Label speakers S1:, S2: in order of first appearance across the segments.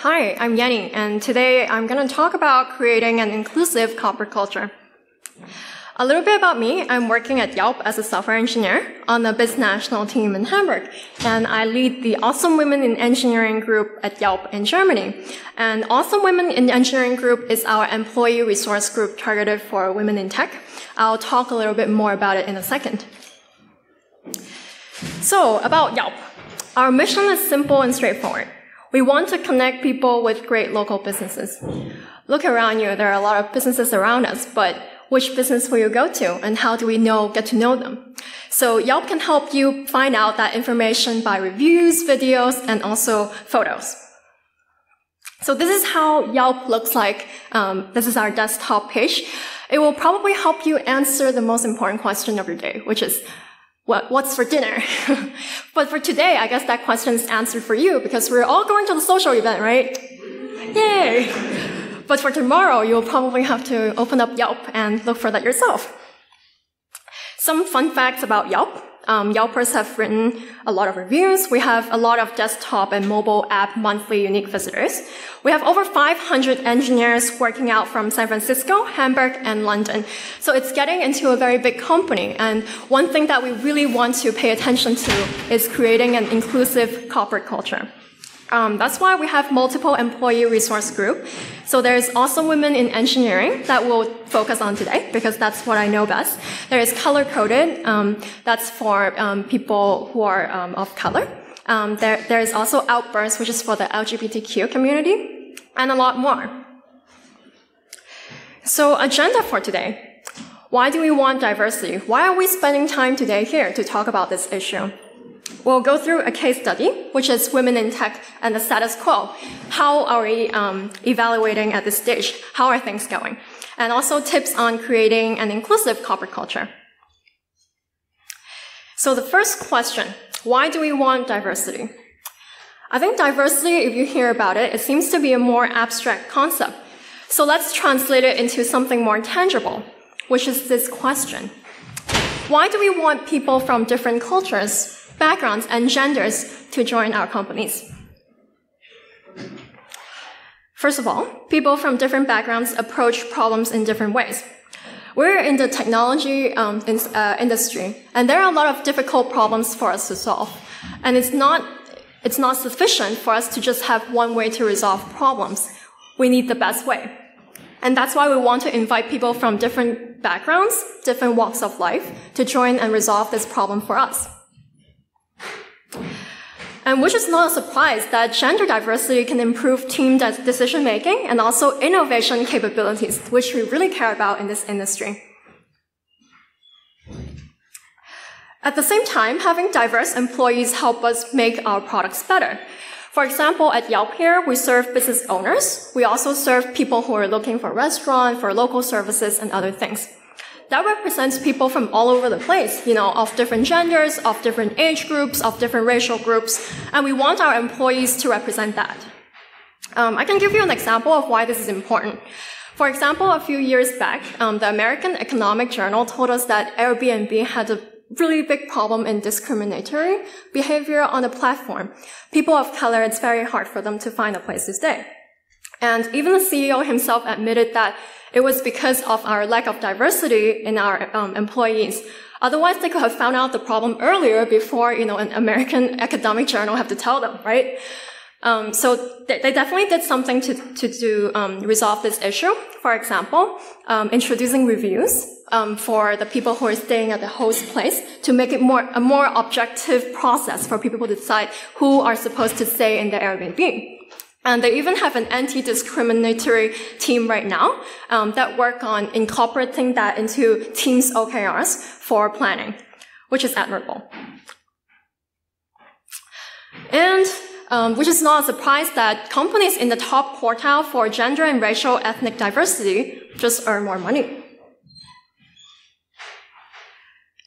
S1: Hi, I'm Yenny, and today I'm going to talk about creating an inclusive corporate culture. A little bit about me, I'm working at Yelp as a software engineer on the BizNational team in Hamburg, and I lead the Awesome Women in Engineering group at Yelp in Germany. And Awesome Women in Engineering group is our employee resource group targeted for women in tech. I'll talk a little bit more about it in a second. So, about Yelp. Our mission is simple and straightforward. We want to connect people with great local businesses. Look around you, there are a lot of businesses around us, but which business will you go to, and how do we get to know them? So Yelp can help you find out that information by reviews, videos, and also photos. So this is how Yelp looks like. This is our desktop page. It will probably help you answer the most important question of your day, which is, what's for dinner? But for today, I guess that question is answered for you because we're all going to the social event, right? Yay! But for tomorrow, you'll probably have to open up Yelp and look for that yourself. Some fun facts about Yelp. Yelpers have written a lot of reviews. We have a lot of desktop and mobile app monthly unique visitors. We have over 500 engineers working out from San Francisco, Hamburg, and London. So it's getting into a very big company. And one thing that we really want to pay attention to is creating an inclusive corporate culture. That's why we have multiple employee resource group. So there's Awesome Women in Engineering that we'll focus on today because that's what I know best. There is Color Coded. That's for people who are of color. There is also Outburst, which is for the LGBTQ community, and a lot more. So agenda for today. Why do we want diversity? Why are we spending time today here to talk about this issue? We'll go through a case study, which is women in tech and the status quo. How are we evaluating at this stage? How are things going? And also tips on creating an inclusive corporate culture. So the first question, why do we want diversity? I think diversity, if you hear about it, it seems to be a more abstract concept. So let's translate it into something more tangible, which is this question. Why do we want people from different cultures, backgrounds, and genders to join our companies? First of all, people from different backgrounds approach problems in different ways. We're in the technology industry, and there are a lot of difficult problems for us to solve. And it's not sufficient for us to just have one way to resolve problems. We need the best way. And that's why we want to invite people from different backgrounds, different walks of life, to join and resolve this problem for us. And which is not a surprise that gender diversity can improve team decision-making and also innovation capabilities, which we really care about in this industry. At the same time, having diverse employees help us make our products better. For example, at Yelp here, we serve business owners. We also serve people who are looking for restaurants, for local services, and other things. That represents people from all over the place, of different genders, of different age groups, of different racial groups, and we want our employees to represent that. I can give you an example of why this is important. For example, a few years back, the American Economic Journal told us that Airbnb had a really big problem in discriminatory behavior on the platform. People of color, it's very hard for them to find a place to stay. And even the CEO himself admitted that it was because of our lack of diversity in our employees. Otherwise, they could have found out the problem earlier before, an American academic journal have to tell them, right? So they definitely did something to resolve this issue. For example, introducing reviews for the people who are staying at the host place to make it a more objective process for people to decide who are supposed to stay in the Airbnb. And they even have an anti-discriminatory team right now that work on incorporating that into teams' OKRs for planning, which is admirable. And which is not a surprise that companies in the top quartile for gender and racial ethnic diversity just earn more money.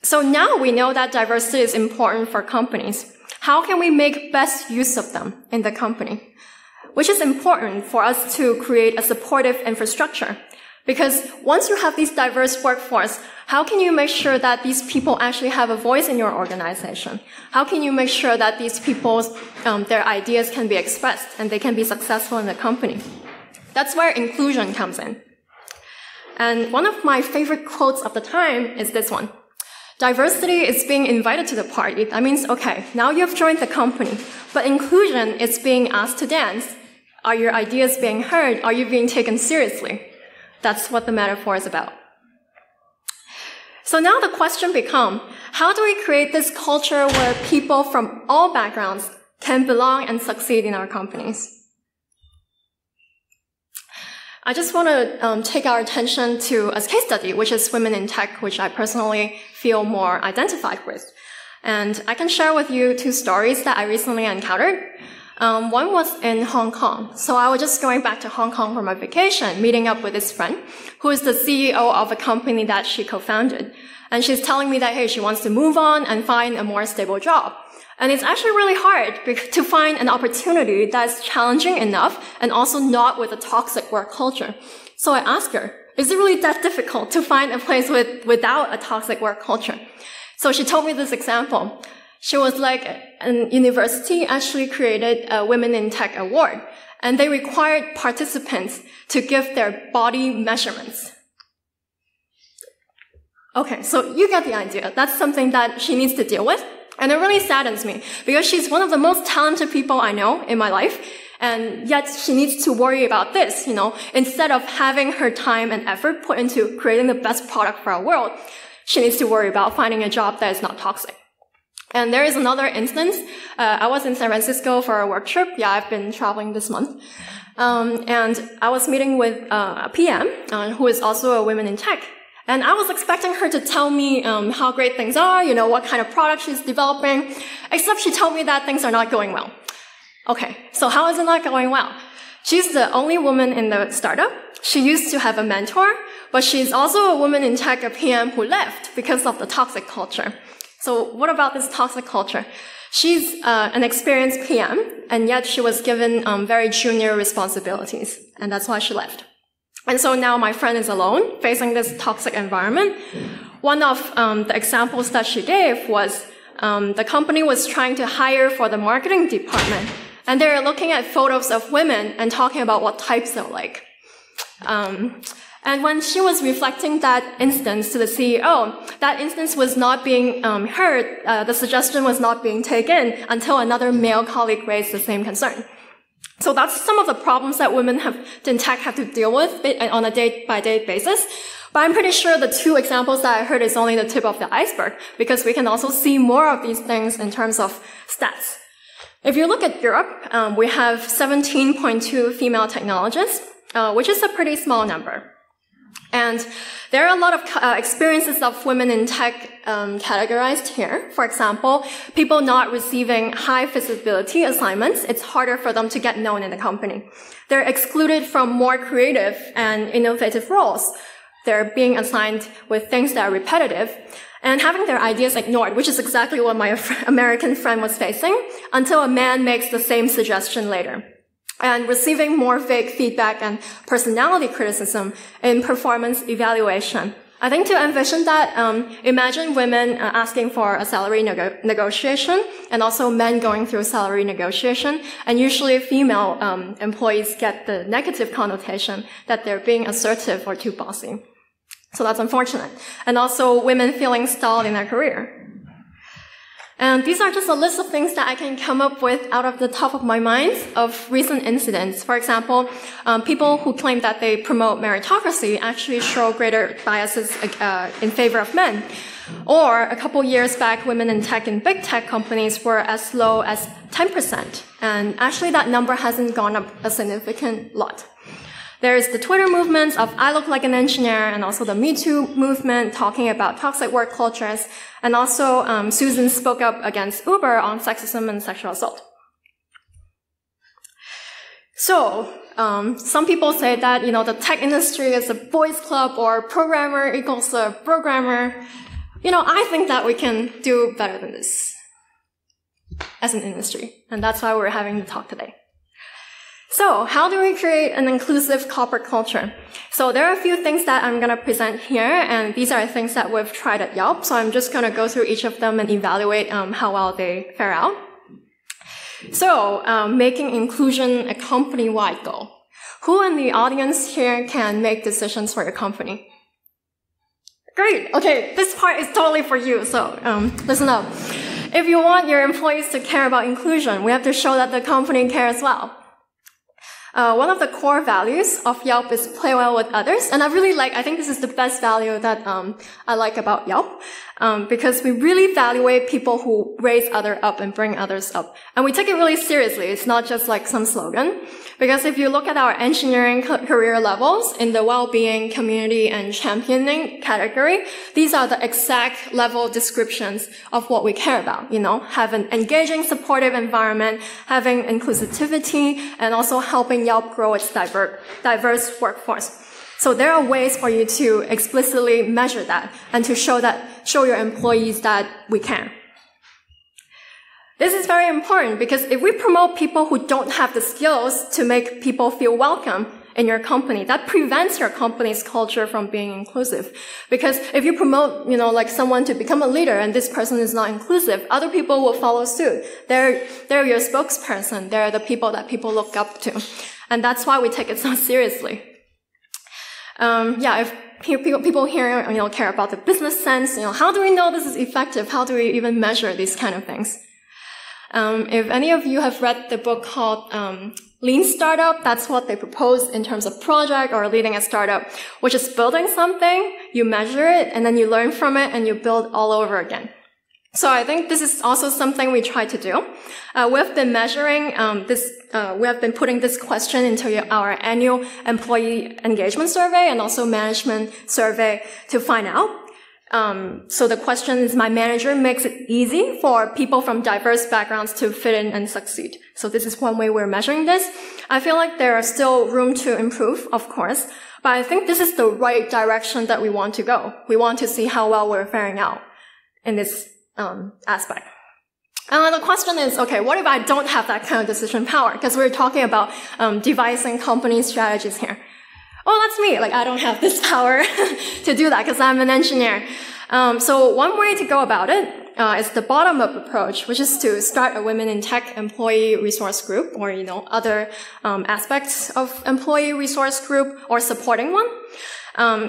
S1: So now we know that diversity is important for companies. How can we make best use of them in the company? Which is important for us to create a supportive infrastructure. Because once you have these diverse workforce, how can you make sure that these people actually have a voice in your organization? How can you make sure that these people's, their ideas can be expressed and they can be successful in the company? That's where inclusion comes in. And one of my favorite quotes of the time is this one. Diversity is being invited to the party. That means, okay, now you've joined the company, but inclusion is being asked to dance. Are your ideas being heard? Are you being taken seriously? That's what the metaphor is about. So now the question becomes, how do we create this culture where people from all backgrounds can belong and succeed in our companies? I just want to take our attention to a case study, which is women in tech, which I personally feel more identified with. And I can share with you two stories that I recently encountered. One was in Hong Kong. So I was just going back to Hong Kong for my vacation, meeting up with this friend, who is the CEO of a company that she co-founded. And she's telling me that, hey, she wants to move on and find a more stable job. And it's actually really hard to find an opportunity that's challenging enough and also not with a toxic work culture. So I asked her, is it really that difficult to find a place without a toxic work culture? So she told me this example. She was like, an university actually created a Women in Tech award, and they required participants to give their body measurements. Okay, so you get the idea. That's something that she needs to deal with. And it really saddens me because she's one of the most talented people I know in my life. And yet she needs to worry about this, instead of having her time and effort put into creating the best product for our world, she needs to worry about finding a job that is not toxic. And there is another instance. I was in San Francisco for a work trip. Yeah, I've been traveling this month. And I was meeting with a PM who is also a woman in tech. And I was expecting her to tell me how great things are, what kind of product she's developing, except she told me that things are not going well. Okay, so how is it not going well? She's the only woman in the startup. She used to have a mentor, but she's also a woman in tech, a PM who left because of the toxic culture. So what about this toxic culture? She's an experienced PM, and yet she was given very junior responsibilities, and that's why she left. And so now my friend is alone, facing this toxic environment. One of the examples that she gave was the company was trying to hire for the marketing department, and they're looking at photos of women and talking about what types they're like. And when she was reflecting that instance to the CEO, that instance was not being heard, the suggestion was not being taken until another male colleague raised the same concern. So that's some of the problems that women in tech have to deal with on a day-by-day basis. But I'm pretty sure the two examples that I heard is only the tip of the iceberg, because we can also see more of these things in terms of stats. If you look at Europe, we have 17.2 female technologists, which is a pretty small number. And there are a lot of experiences of women in tech categorized here. For example, people not receiving high visibility assignments, it's harder for them to get known in the company. They're excluded from more creative and innovative roles. They're being assigned with things that are repetitive and having their ideas ignored, which is exactly what my American friend was facing, until a man makes the same suggestion later. And receiving more vague feedback and personality criticism in performance evaluation. I think to envision that, imagine women asking for a salary negotiation, and also men going through salary negotiation, and usually female employees get the negative connotation that they're being assertive or too bossy. So that's unfortunate. And also women feeling stalled in their career. And these are just a list of things that I can come up with out of the top of my mind of recent incidents. For example, people who claim that they promote meritocracy actually show greater biases in favor of men. Or a couple years back, women in tech in big tech companies were as low as 10%. And actually that number hasn't gone up a significant lot. There's the Twitter movements of I look like an engineer, and also the Me Too movement talking about toxic work cultures. And also, Susan spoke up against Uber on sexism and sexual assault. So, some people say that, the tech industry is a boys club, or programmer equals a programmer. I think that we can do better than this as an industry. And that's why we're having the talk today. So how do we create an inclusive corporate culture? So there are a few things that I'm going to present here, and these are things that we've tried at Yelp. So I'm just going to go through each of them and evaluate how well they fare out. So making inclusion a company-wide goal. Who in the audience here can make decisions for your company? Great. Okay, this part is totally for you, so listen up. If you want your employees to care about inclusion, we have to show that the company cares well. One of the core values of Yelp is play well with others. And I think this is the best value that I like about Yelp, because we really evaluate people who raise others up and bring others up. And we take it really seriously. It's not just like some slogan. Because if you look at our engineering career levels in the well-being, community, and championing category, these are the exact level descriptions of what we care about. Have an engaging, supportive environment, having inclusivity, and also helping Yelp grow its diverse workforce. So there are ways for you to explicitly measure that and to show your employees that we can. This is very important because if we promote people who don't have the skills to make people feel welcome in your company, that prevents your company's culture from being inclusive. Because if you promote, like someone to become a leader and this person is not inclusive, other people will follow suit. They're your spokesperson. They're the people that people look up to. And that's why we take it so seriously. If people here, care about the business sense, how do we know this is effective? How do we even measure these kind of things? If any of you have read the book called Lean Startup, that's what they propose in terms of project or leading a startup, which is building something, you measure it, and then you learn from it, and you build all over again. So I think this is also something we try to do. We've been measuring we have been putting this question into our annual employee engagement survey and also management survey to find out. So the question is, my manager makes it easy for people from diverse backgrounds to fit in and succeed. So this is one way we're measuring this. I feel like there are still room to improve, of course, but I think this is the right direction that we want to go. We want to see how well we're faring out in this aspect. And the question is, okay, what if I don't have that kind of decision power? Because we're talking about devising company strategies here. Oh, that's me. I don't have this power to do that because I'm an engineer. So one way to go about it is the bottom-up approach, which is to start a women in tech employee resource group or, other aspects of employee resource group or supporting one.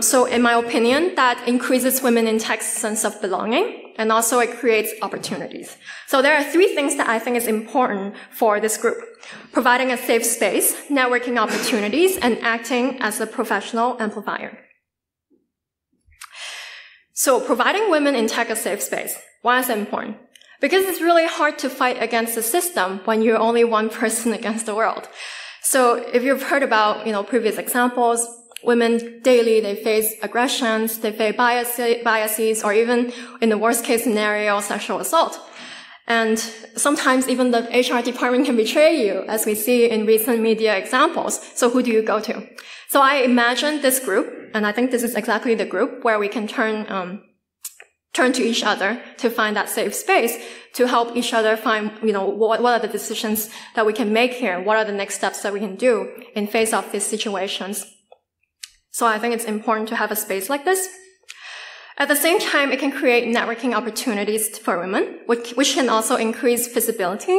S1: So in my opinion, that increases women in tech's sense of belonging, and also it creates opportunities. So there are 3 things that I think is important for this group: providing a safe space, networking opportunities, and acting as a professional amplifier. So providing women in tech a safe space. Why is it important? Because it's really hard to fight against the system when you're only one person against the world. So if you've heard about, previous examples, women daily, they face aggressions, they face biases, or even in the worst case scenario, sexual assault. And sometimes even the HR department can betray you, as we see in recent media examples. So who do you go to? So I imagine this group, and I think this is exactly the group where we can turn to each other to find that safe space, to help each other find, what are the decisions that we can make here? What are the next steps that we can do in face of these situations? So I think it's important to have a space like this. At the same time, it can create networking opportunities for women, which can also increase visibility.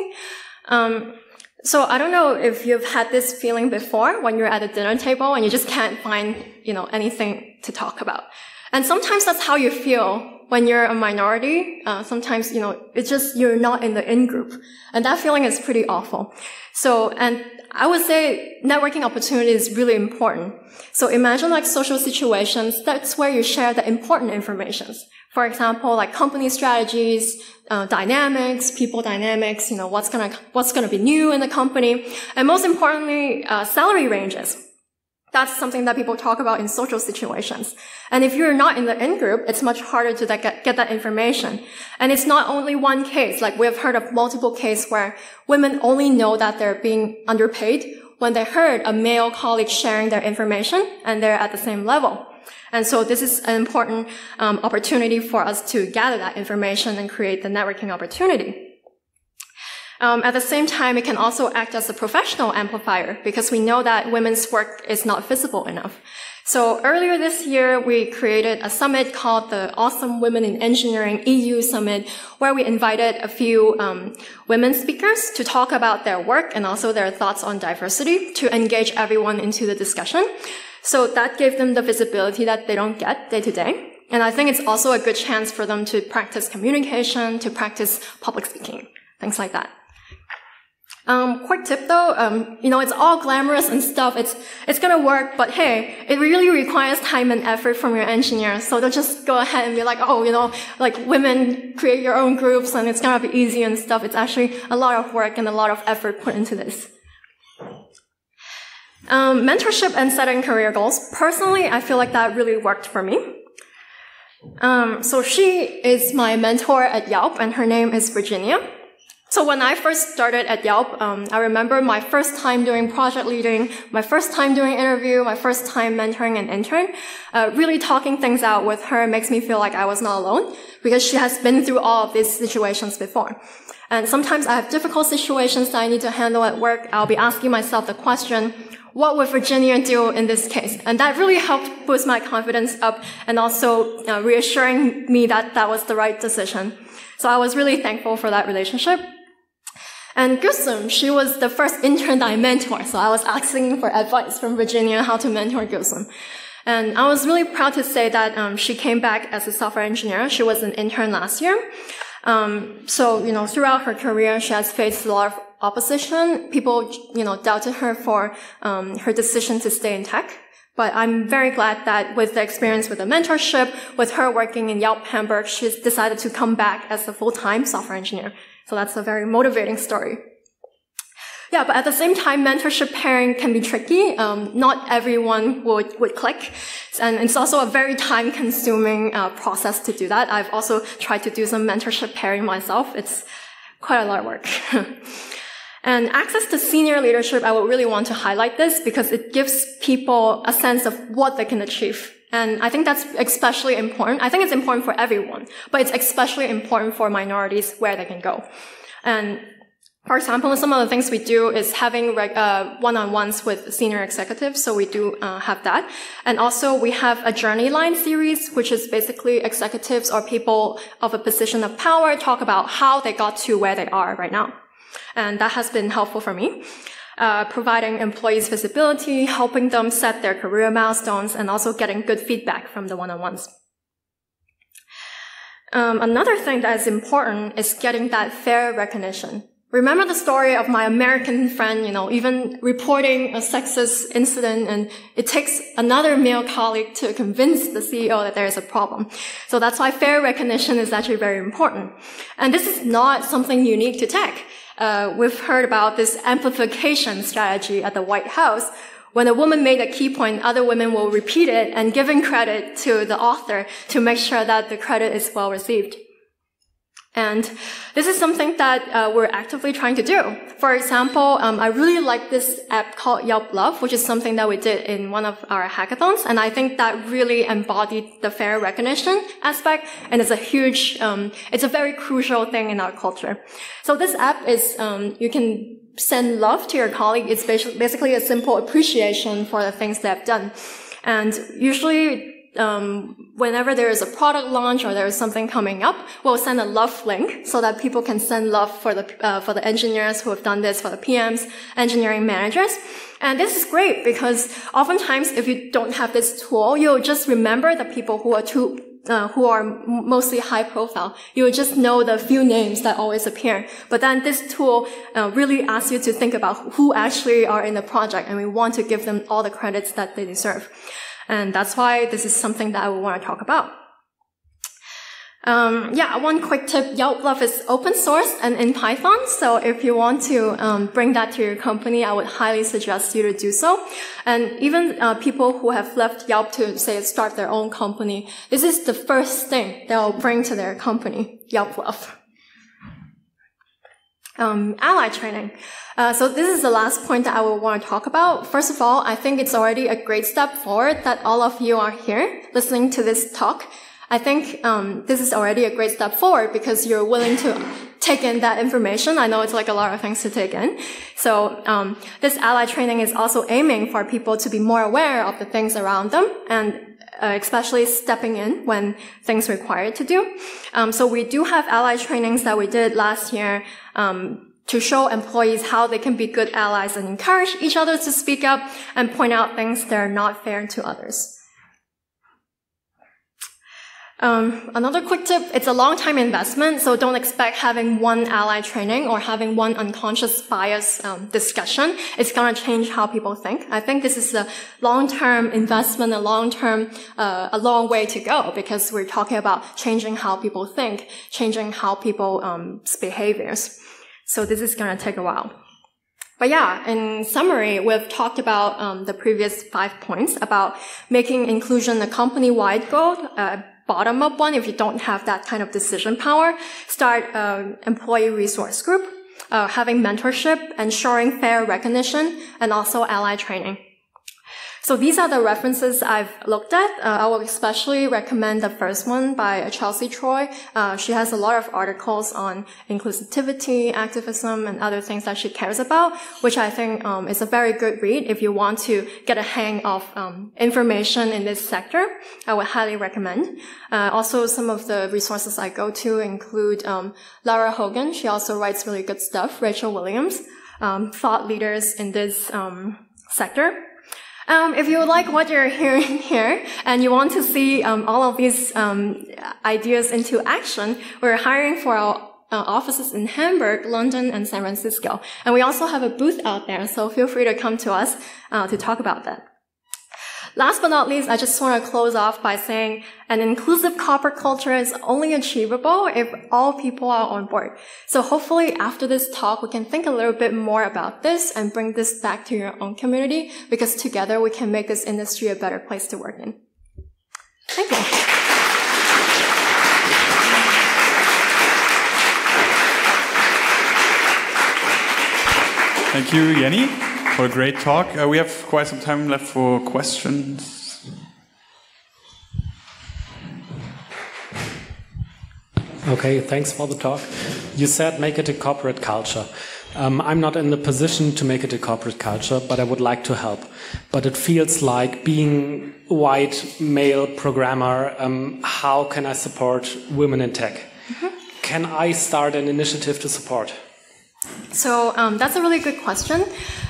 S1: So I don't know if you've had this feeling before when you're at a dinner table and you just can't find, anything to talk about. And sometimes that's how you feel when you're a minority. Sometimes, it's just you're not in the in-group. And that feeling is pretty awful. So, and I would say networking opportunity is really important. So imagine social situations, that's where you share the important information. For example, company strategies, dynamics, people dynamics, what's gonna be new in the company. And most importantly, salary ranges. That's something that people talk about in social situations. And if you're not in the in-group, it's much harder to get that information. And it's not only one case. We've heard of multiple cases where women only know that they're being underpaid when they heard a male colleague sharing their information and they're at the same level. And so this is an important opportunity for us to gather that information and create the networking opportunity. At the same time, it can also act as a professional amplifier because we know that women's work is not visible enough. So earlier this year, we created a summit called the Awesome Women in Engineering EU Summit, where we invited a few women speakers to talk about their work and also their thoughts on diversity to engage everyone into the discussion. So that gave them the visibility that they don't get day to day. And I think it's also a good chance for them to practice communication, to practice public speaking, things like that. Quick tip though, it's all glamorous and stuff. It's gonna work, but hey, it really requires time and effort from your engineers. So don't just go ahead and be like, like women create your own groups and it's gonna be easy and stuff. It's actually a lot of work and a lot of effort put into this. Mentorship and setting career goals. Personally, I feel like that really worked for me. So she is my mentor at Yelp and her name is Virginia. So when I first started at Yelp, I remember my first time doing project leading, my first time doing interview, my first time mentoring an intern. Really talking things out with her makes me feel like I was not alone because she has been through all of these situations before. And sometimes I have difficult situations that I need to handle at work. I'll be asking myself the question, what would Virginia do in this case? And that really helped boost my confidence up and also reassuring me that that was the right decision. So I was really thankful for that relationship. And Gusum, she was the first intern that I mentored, so I was asking for advice from Virginia how to mentor Gusum. And I was really proud to say that she came back as a software engineer. She was an intern last year. So, throughout her career, she has faced a lot of opposition. People, doubted her for her decision to stay in tech. But I'm very glad that with the experience with the mentorship, with her working in Yelp Hamburg, she's decided to come back as a full-time software engineer. So that's a very motivating story. Yeah, but at the same time, mentorship pairing can be tricky. Not everyone would click. And it's also a very time-consuming process to do that. I've also tried to do some mentorship pairing myself. It's quite a lot of work. And access to senior leadership, I would really want to highlight this because it gives people a sense of what they can achieve. And I think that's especially important. I think it's important for everyone, but it's especially important for minorities where they can go. And for example, some of the things we do is having one-on-ones with senior executives, so we do have that. And also we have a journey line series, which is basically executives or people of a position of power talk about how they got to where they are right now. And that has been helpful for me. Providing employees visibility, helping them set their career milestones, and also getting good feedback from the one-on-ones. Another thing that is important is getting that fair recognition. Remember the story of my American friend, even reporting a sexist incident, and it takes another male colleague to convince the CEO that there is a problem. So that's why fair recognition is actually very important. And this is not something unique to tech. We've heard about this amplification strategy at the White House. When a woman made a key point, other women will repeat it and giving credit to the author to make sure that the credit is well received. And this is something that we're actively trying to do. For example, I really like this app called Yelp Love, which is something that we did in one of our hackathons, and I think that really embodied the fair recognition aspect, and it's a very crucial thing in our culture. So this app is, you can send love to your colleague. It's basically a simple appreciation for the things they've done. And usually, whenever there is a product launch or there is something coming up, we'll send a love link so that people can send love for the engineers who have done this, for the PMs, engineering managers. And this is great because oftentimes if you don't have this tool, you'll just remember the people who are mostly high profile. You'll just know the few names that always appear. But then this tool really asks you to think about who actually are in the project, and we want to give them all the credits that they deserve. And that's why this is something that I would want to talk about. One quick tip. Yelp Love is open source and in Python. So if you want to bring that to your company, I would highly suggest you to do so. And even people who have left Yelp to, say, start their own company, this is the first thing they'll bring to their company, Yelp Love. Ally training. So this is the last point that I will want to talk about. First of all, I think it's already a great step forward that all of you are here listening to this talk. I think this is already a great step forward because you're willing to take in that information. I know it's like a lot of things to take in. So this ally training is also aiming for people to be more aware of the things around them and especially stepping in when things require to do. So we do have ally trainings that we did last year to show employees how they can be good allies and encourage each other to speak up and point out things that are not fair to others. Another quick tip, it's a long-time investment, so don't expect having one ally training or having one unconscious bias discussion. It's going to change how people think. I think this is a long-term investment, a long way to go, because we're talking about changing how people think, changing how people's behaviors. So this is going to take a while. But yeah, in summary, we've talked about the previous 5 points about making inclusion a company-wide goal, bottom-up one if you don't have that kind of decision power. Start employee resource group, having mentorship, ensuring fair recognition, and also ally training. So these are the references I've looked at. I will especially recommend the first one by Chelsea Troy. She has a lot of articles on inclusivity, activism, and other things that she cares about, which I think is a very good read if you want to get a hang of information in this sector. I would highly recommend. Also, some of the resources I go to include Lara Hogan. She also writes really good stuff. Rachel Williams, thought leaders in this sector. If you like what you're hearing here and you want to see all of these ideas into action, we're hiring for our offices in Hamburg, London, and San Francisco. And we also have a booth out there, so feel free to come to us to talk about that. Last but not least, I just want to close off by saying an inclusive corporate culture is only achievable if all people are on board. So hopefully after this talk, we can think a little bit more about this and bring this back to your own community, because together we can make this industry a better place to work in. Thank you.
S2: Thank you, Yenny, for a great talk. We have quite some time left for questions.
S3: Okay, thanks for the talk. You said make it a corporate culture. I'm not in the position to make it a corporate culture, but I would like to help. But it feels like being white male programmer, how can I support women in tech? Can I start an initiative to support?
S1: So that's a really good question.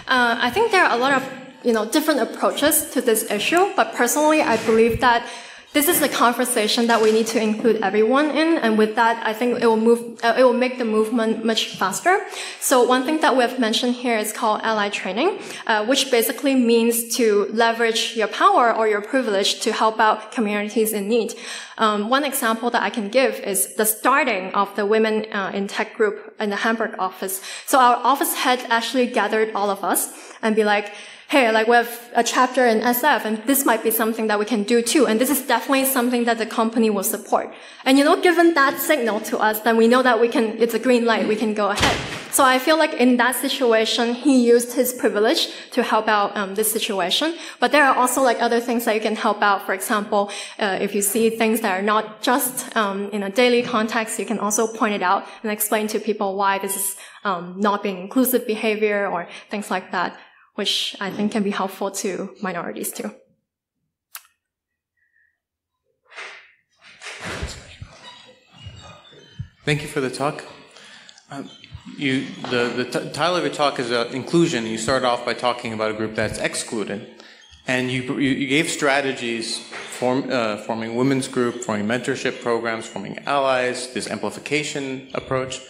S1: I think there are a lot of different approaches to this issue, but personally, I believe that this is a conversation that we need to include everyone in, and with that, I think it will make the movement much faster. So one thing that we have mentioned here is called ally training, which basically means to leverage your power or your privilege to help out communities in need. One example that I can give is the starting of the Women in Tech group in the Hamburg office. So our office head actually gathered all of us and be like, hey, we have a chapter in SF, and this might be something that we can do too. And this is definitely something that the company will support. And given that signal to us, then we know that it's a green light, we can go ahead. So I feel like in that situation, he used his privilege to help out this situation. But there are also other things that you can help out. For example, if you see things that are not just in a daily context, you can also point it out and explain to people why this is not being inclusive behavior or things like that, which I think can be helpful to minorities too.
S4: Thank you for the talk. The title of your talk is inclusion. You started off by talking about a group that's excluded, and you gave strategies forming women's group, forming mentorship programs, forming allies, this amplification approach.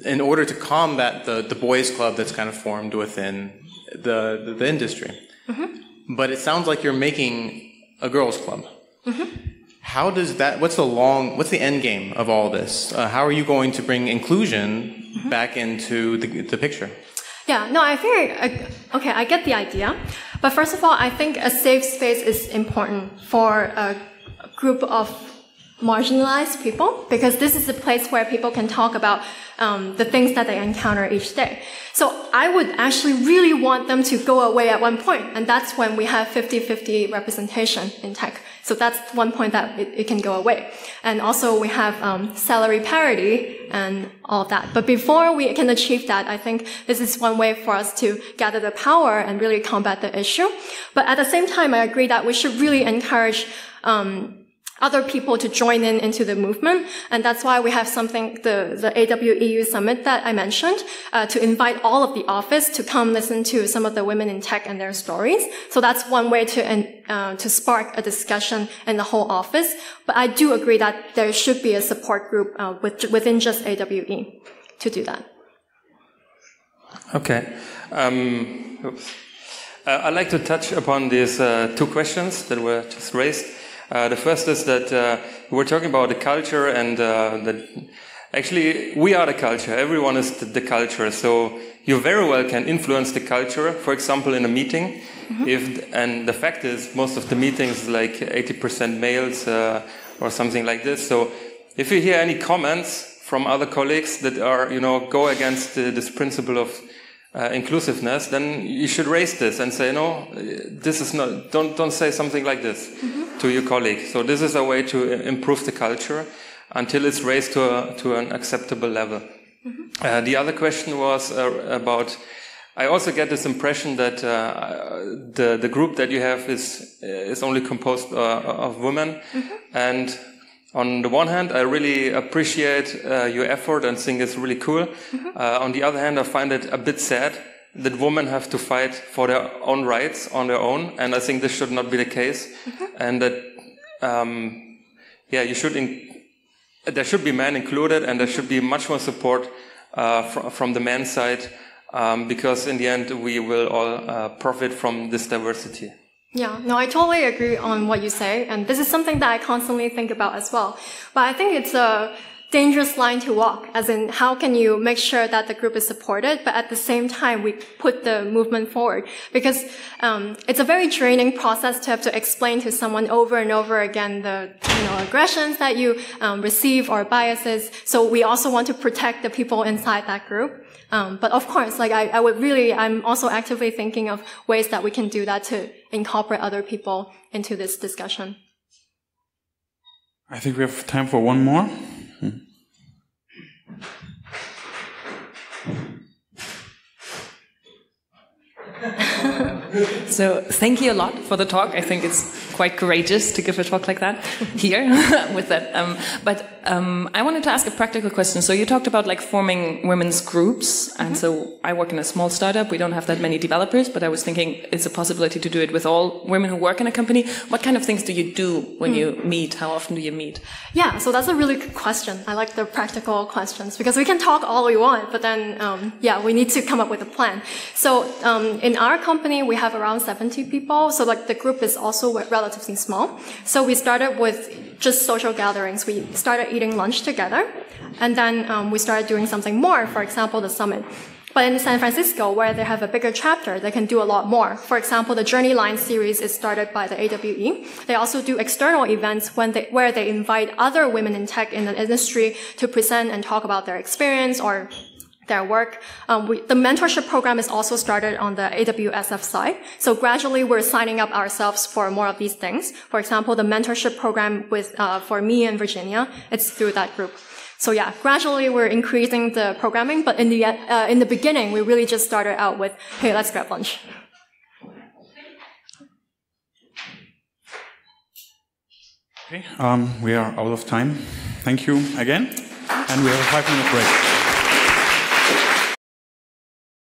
S4: In order to combat the boys' club that's kind of formed within the industry. But it sounds like you're making a girls' club. How does that, what's the end game of all this? How are you going to bring inclusion back into the picture?
S1: Yeah, no, I think, I get the idea. But first of all, I think a safe space is important for a group of marginalized people, because this is a place where people can talk about the things that they encounter each day. So I would actually really want them to go away at one point, and that's when we have 50-50 representation in tech. So that's one point that it can go away. And also we have salary parity and all of that. But before we can achieve that, I think this is one way for us to gather the power and really combat the issue. But at the same time, I agree that we should really encourage other people to join into the movement. And that's why we have something, the AWEU Summit that I mentioned, to invite all of the office to come listen to some of the women in tech and their stories. So that's one way to spark a discussion in the whole office. But I do agree that there should be a support group within just AWE to do that.
S5: Okay. I'd like to touch upon these two questions that were just raised. The first is that we're talking about the culture, and actually we are the culture. Everyone is the culture. So you very well can influence the culture. For example, in a meeting, and the fact is most of the meetings like 80% males or something like this. So if you hear any comments from other colleagues that are go against this principle of inclusiveness, then you should raise this and say, no, this is not, don't say something like this to your colleague. So this is a way to improve the culture until it's raised to an acceptable level. The other question was about, I also get this impression that the group that you have is only composed of women. And on the one hand, I really appreciate your effort and think it's really cool. On the other hand, I find it a bit sad that women have to fight for their own rights on their own, and I think this should not be the case. And that, there should be men included, and there should be much more support from the men's side, because in the end, we will all profit from this diversity.
S1: Yeah, no, I totally agree on what you say. And this is something that I constantly think about as well. But I think it's a dangerous line to walk, as in how can you make sure that the group is supported, but at the same time, we put the movement forward. Because it's a very draining process to have to explain to someone over and over again the aggressions that you receive or biases. So we also want to protect the people inside that group. But of course, I'm also actively thinking of ways that we can do that to incorporate other people into this discussion.
S2: I think we have time for one more.
S6: So thank you a lot for the talk. I think it's quite courageous to give a talk like that here with that. But I wanted to ask a practical question. So you talked about like forming women's groups. And so I work in a small startup. We don't have that many developers, but I was thinking it's a possibility to do it with all women who work in a company. What kind of things do you do when you meet? How often do you meet?
S1: Yeah, so that's a really good question. I like the practical questions because we can talk all we want, but then, we need to come up with a plan. So in our company, we have around 70 people. So like the group is also relatively small. So we started with just social gatherings. We started eating lunch together. And then we started doing something more, for example, the summit. But in San Francisco, where they have a bigger chapter, they can do a lot more. For example, the Journey Line series is started by the AWE. They also do external events where they invite other women in tech in the industry to present and talk about their experience or their work. The mentorship program is also started on the AWSF side. So gradually we're signing up ourselves for more of these things. For example, the mentorship program for me and Virginia, it's through that group. So yeah, gradually we're increasing the programming, but in the beginning, we really just started out with, hey, let's grab lunch.
S2: Okay, we are out of time. Thank you again, and we have a 5-minute break.